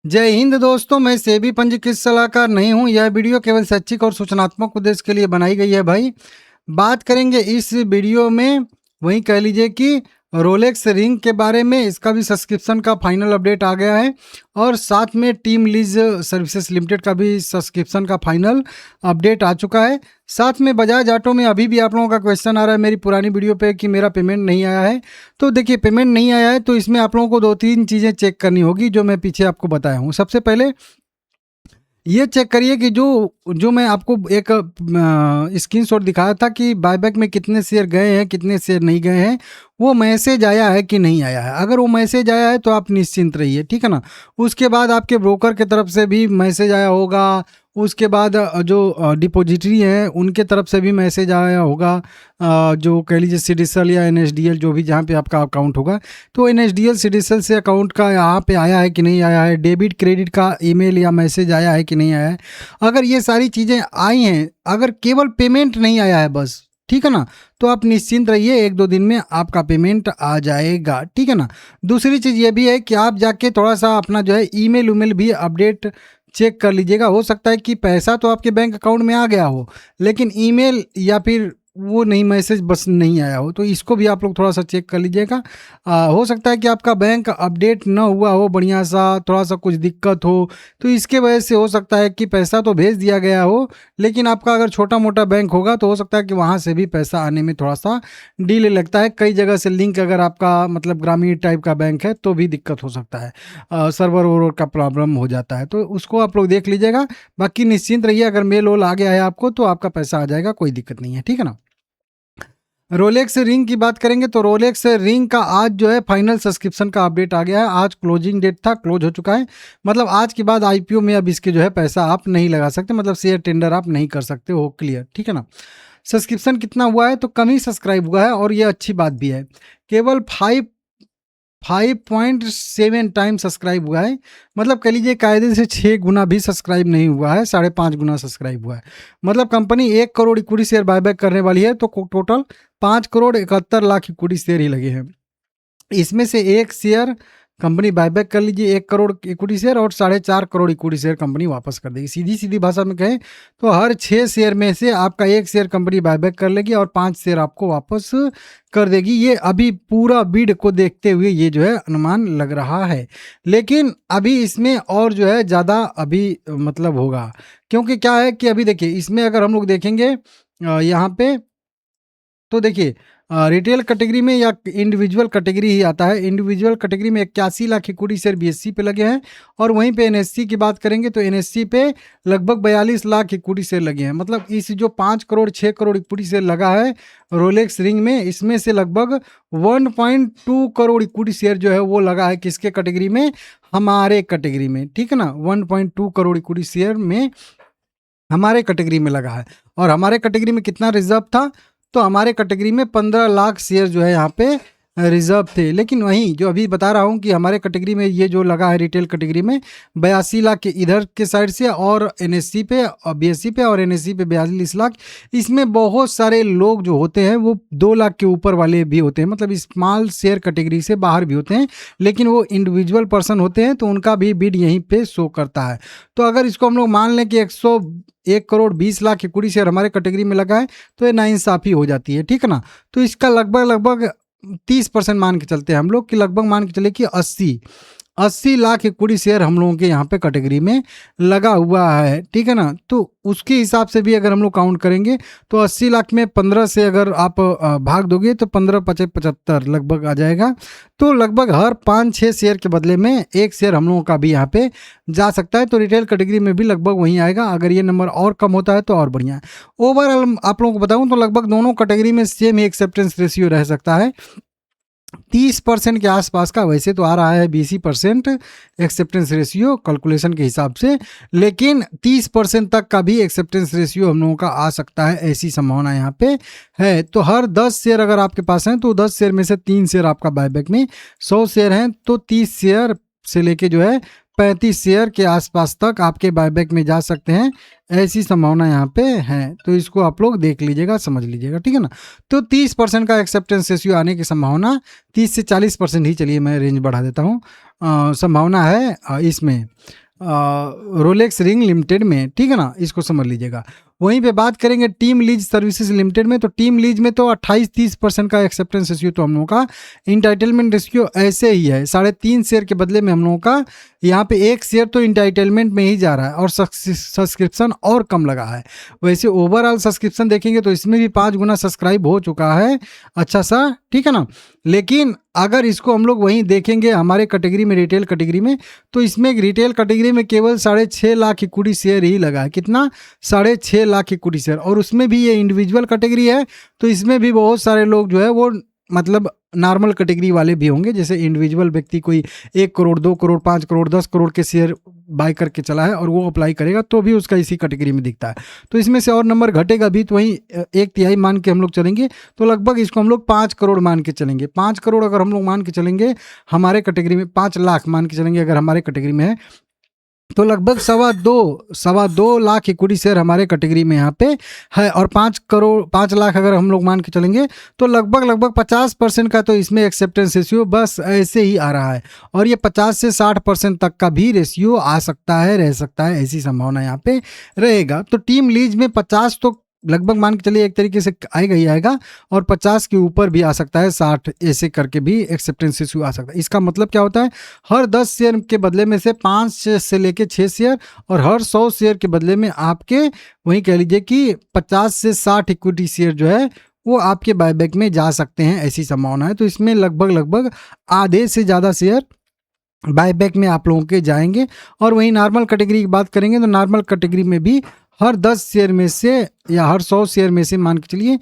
जय हिंद दोस्तों, मैं सेबी पंजीकृत सलाहकार नहीं हूँ। यह वीडियो केवल शैक्षिक और सूचनात्मक उद्देश्य के लिए बनाई गई है भाई। बात करेंगे इस वीडियो में, वहीं कह लीजिए कि रोलेक्स रिंग के बारे में। इसका भी सब्सक्रिप्शन का फाइनल अपडेट आ गया है और साथ में टीम लीज सर्विसेज लिमिटेड का भी सब्सक्रिप्शन का फाइनल अपडेट आ चुका है। साथ में बजाज ऑटो में अभी भी आप लोगों का क्वेश्चन आ रहा है मेरी पुरानी वीडियो पे कि मेरा पेमेंट नहीं आया है। तो देखिए, पेमेंट नहीं आया है तो इसमें आप लोगों को 2-3 चीज़ें चेक करनी होगी जो मैं पीछे आपको बताया हूँ। सबसे पहले ये चेक करिए कि जो जो मैं आपको एक स्क्रीनशॉट दिखाया था कि बायबैक में कितने शेयर गए हैं, कितने शेयर नहीं गए हैं, वो मैसेज आया है कि नहीं आया है। अगर वो मैसेज आया है तो आप निश्चिंत रहिए, ठीक है ना। उसके बाद आपके ब्रोकर की तरफ से भी मैसेज आया होगा। उसके बाद जो डिपॉजिटरी हैं उनके तरफ से भी मैसेज आया होगा। जो कह लीजिए सीडीएसएल या एनएसडीएल, जो भी जहाँ पे आपका अकाउंट होगा, तो एनएसडीएल सीडीएसएल से अकाउंट का यहाँ पे आया है कि नहीं आया है, डेबिट क्रेडिट का ईमेल या मैसेज आया है कि नहीं आया है। अगर ये सारी चीज़ें आई हैं, अगर केवल पेमेंट नहीं आया है बस, ठीक है ना, तो आप निश्चिंत रहिए, 1-2 दिन में आपका पेमेंट आ जाएगा, ठीक है ना। दूसरी चीज़ ये भी है कि आप जाके थोड़ा सा अपना जो है ईमेल उमेल भी अपडेट चेक कर लीजिएगा। हो सकता है कि पैसा तो आपके बैंक अकाउंट में आ गया हो, लेकिन ईमेल या फिर वो नहीं, मैसेज बस नहीं आया हो, तो इसको भी आप लोग थोड़ा सा चेक कर लीजिएगा। हो सकता है कि आपका बैंक अपडेट ना हुआ हो बढ़िया सा, थोड़ा सा कुछ दिक्कत हो, तो इसके वजह से हो सकता है कि पैसा तो भेज दिया गया हो, लेकिन आपका अगर छोटा मोटा बैंक होगा तो हो सकता है कि वहाँ से भी पैसा आने में थोड़ा सा डिले लगता है। कई जगह से लिंक, अगर आपका मतलब ग्रामीण टाइप का बैंक है तो भी दिक्कत हो सकता है, सर्वर वर्वर का प्रॉब्लम हो जाता है, तो उसको आप लोग देख लीजिएगा। बाकी निश्चिंत रहिए, अगर मेल वोल आ गया है आपको तो आपका पैसा आ जाएगा, कोई दिक्कत नहीं है, ठीक है ना। रोलेक्स रिंग की बात करेंगे तो रोलेक्स रिंग का आज जो है फाइनल सब्सक्रिप्शन का अपडेट आ गया है। आज क्लोजिंग डेट था, क्लोज हो चुका है। मतलब आज के बाद आईपीओ में अब इसके जो है पैसा आप नहीं लगा सकते, मतलब शेयर टेंडर आप नहीं कर सकते हो, क्लियर, ठीक है ना। सब्सक्रिप्शन कितना हुआ है तो कम ही सब्सक्राइब हुआ है, और ये अच्छी बात भी है। केवल 5.7 टाइम सब्सक्राइब हुआ है। मतलब कह लीजिए कायदे से 6 गुना भी सब्सक्राइब नहीं हुआ है, 5.5 गुना सब्सक्राइब हुआ है। मतलब company 1 crore equity share buyback करने वाली है, तो total 5 crore 71 lakh equity share ही लगे हैं। इसमें से एक शेयर कंपनी बायबैक कर लीजिए, 1 करोड़ इक्विटी शेयर, और 4.5 करोड़ इक्विटी शेयर कंपनी वापस कर देगी। सीधी सीधी भाषा में कहें तो हर 6 शेयर में से आपका 1 शेयर कंपनी बायबैक कर लेगी और 5 शेयर आपको वापस कर देगी। ये अभी पूरा बिड को देखते हुए ये जो है अनुमान लग रहा है, लेकिन अभी इसमें और जो है ज़्यादा अभी मतलब होगा, क्योंकि क्या है कि अभी देखिए इसमें अगर हम लोग देखेंगे यहाँ पे, तो देखिए रिटेल कैटेगरी में या इंडिविजुअल कैटेगरी ही आता है। इंडिविजुअल कैटेगरी में 81 लाख इक्विटी शेयर बीएससी पे लगे हैं, और वहीं पे एनएससी की बात करेंगे तो एनएससी पे लगभग 42 लाख इक्विटी शेयर लगे हैं। मतलब इस जो 5 करोड़ 6 करोड़ इक्विटी शेयर लगा है रोलेक्स रिंग में, इसमें से लगभग 1.2 करोड़ इक्विटी शेयर जो है वो लगा है किसके कैटेगरी में, हमारे कैटेगरी में, ठीक है ना। 1.2 करोड़ इक्विटी शेयर में हमारे कैटेगरी में लगा है। और हमारे कैटेगरी में कितना रिजर्व था, तो हमारे कैटेगरी में 15 लाख शेयर जो है यहाँ पे रिजर्व थे। लेकिन वहीं जो अभी बता रहा हूँ कि हमारे कैटेगरी में ये जो लगा है रिटेल कैटेगरी में 82 लाख के इधर के साइड से, और एनएससी पे और बीएससी पे और एनएससी पे 42 लाख। इसमें बहुत सारे लोग जो होते हैं वो 2 लाख के ऊपर वाले भी होते हैं, मतलब स्मॉल शेयर कैटेगरी से बाहर भी होते हैं, लेकिन वो इंडिविजुअल पर्सन होते हैं तो उनका भी बिड यहीं पे शो करता है। तो अगर इसको हम लोग मान लें कि 1 करोड़ 20 लाख इक्विटी शेयर हमारे कैटेगरी में लगा है, तो ये नाइंसाफ़ी हो जाती है, ठीक है ना। तो इसका लगभग लगभग 30% मान के चलते हैं हम लोग, कि लगभग मान के चले कि 80 लाख इक्विटी शेयर हम लोगों के यहाँ पे कैटेगरी में लगा हुआ है, ठीक है ना। तो उसके हिसाब से भी अगर हम लोग काउंट करेंगे तो 80 लाख में 15 से अगर आप भाग दोगे तो 15-5-75 लगभग आ जाएगा। तो लगभग हर 5-6 शेयर के बदले में 1 शेयर हम लोगों का भी यहाँ पे जा सकता है। तो रिटेल कैटेगरी में भी लगभग वहीं आएगा। अगर ये नंबर और कम होता है तो और बढ़िया है। ओवरऑल आप लोगों को बताऊँ तो लगभग दोनों कैटेगरी में सेम ही एक्सेप्टेंस रेशियो रह सकता है, 30% के आसपास का। वैसे तो आ रहा है 20% एक्सेप्टेंस रेशियो कैलकुलेशन के हिसाब से, लेकिन 30% तक का भी एक्सेप्टेंस रेशियो हम लोगों का आ सकता है, ऐसी संभावना यहाँ पे है। तो हर 10 शेयर अगर आपके पास हैं तो 10 शेयर में से 3 शेयर आपका बायबैक में, 100 शेयर हैं तो 30 शेयर से लेके जो है 35 शेयर के आसपास तक आपके बायबैक में जा सकते हैं, ऐसी संभावना यहाँ पे है। तो इसको आप लोग देख लीजिएगा, समझ लीजिएगा, ठीक है ना। तो 30% का एक्सेप्टेंस रेशियो आने की संभावना 30 से 40% ही, चलिए मैं रेंज बढ़ा देता हूँ, संभावना है इसमें रोलेक्स रिंग लिमिटेड में, ठीक है ना, इसको समझ लीजिएगा। वहीं पे बात करेंगे टीम लीज सर्विसेज लिमिटेड में, तो टीम लीज में तो 28-30% का एक्सेप्टेंस रेशियो तो हम लोगों का, इंटाइटलमेंट रेशियो ऐसे ही है, 3.5 शेयर के बदले में हम लोगों का यहाँ पे 1 शेयर तो इंटाइटलमेंट में ही जा रहा है और सब्सक्रिप्शन और कम लगा है। वैसे ओवरऑल सब्सक्रिप्शन देखेंगे तो इसमें भी 5 गुना सब्सक्राइब हो चुका है, अच्छा सा, ठीक है ना। लेकिन अगर इसको हम लोग वहीं देखेंगे हमारे कैटेगरी में, रिटेल कैटेगरी में, तो इसमें रिटेल कैटेगरी में केवल 6.5 लाख इक्विटी शेयर ही लगा है। कितना? 6.5 लाख इक्विटी शेयर। और उसमें भी ये इंडिविजुअल कैटेगरी है, तो इसमें भी बहुत सारे लोग जो है वो मतलब नॉर्मल कैटेगरी वाले भी होंगे, जैसे इंडिविजुअल व्यक्ति कोई 1 करोड़ 2 करोड़ 5 करोड़ 10 करोड़ के शेयर बाय करके चला है और वो अप्लाई करेगा तो भी उसका इसी कैटेगरी में दिखता है। तो इसमें से और नंबर घटेगा भी, तो वहीं 1/3 मान के हम लोग चलेंगे, तो लगभग इसको हम लोग 5 करोड़ मान के चलेंगे। 5 करोड़ अगर हम लोग मान के चलेंगे हमारे कैटेगरी में, 5 लाख मान के चलेंगे अगर हमारे कैटेगरी में है, तो लगभग 2.25 लाख इक्विटी शेयर हमारे कैटेगरी में यहाँ पे है। और 5 लाख अगर हम लोग मान के चलेंगे तो लगभग 50% का तो इसमें एक्सेप्टेंस रेशियो बस ऐसे ही आ रहा है। और ये 50 से 60% तक का भी रेशियो आ सकता है, रह सकता है, ऐसी संभावना यहाँ पे रहेगा। तो टीम लीज में 50 तो लगभग मान के चलिए एक तरीके से आएगा ही आएगा, और 50 के ऊपर भी आ सकता है, 60 ऐसे करके भी एक्सेप्टेंस रेशियो आ सकता है। इसका मतलब क्या होता है, हर 10 शेयर के बदले में से 5 से लेके 6 शेयर, और हर 100 शेयर के बदले में आपके वही कह लीजिए कि 50 से 60 इक्विटी शेयर जो है वो आपके बायबैक में जा सकते हैं, ऐसी संभावना है। तो इसमें लगभग आधे से ज़्यादा शेयर बायबैक में आप लोगों के जाएंगे। और वहीं नॉर्मल कैटेगरी की बात करेंगे तो नॉर्मल कैटेगरी में भी हर 10 शेयर में से या हर 100 शेयर में से मान के चलिए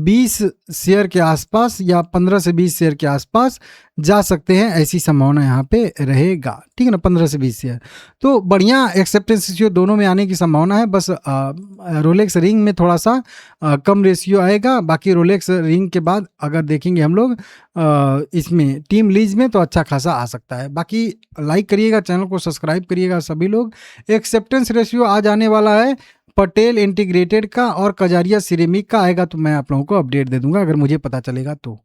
20 शेयर के आसपास या 15 से 20 शेयर के आसपास जा सकते हैं, ऐसी संभावना यहाँ पे रहेगा, ठीक है ना, 15 से 20 शेयर। तो बढ़िया एक्सेप्टेंस रेशियो दोनों में आने की संभावना है। बस रोलेक्स रिंग में थोड़ा सा कम रेशियो आएगा, बाकी रोलेक्स रिंग के बाद अगर देखेंगे हम लोग इसमें टीम लीज में तो अच्छा खासा आ सकता है। बाकी लाइक करिएगा, चैनल को सब्सक्राइब करिएगा सभी लोग। एक्सेप्टेंस रेशियो आ जाने वाला है पटेल इंटीग्रेटेड का और कजारिया सिरेमिक का, आएगा तो मैं आप लोगों को अपडेट दे दूंगा अगर मुझे पता चलेगा तो।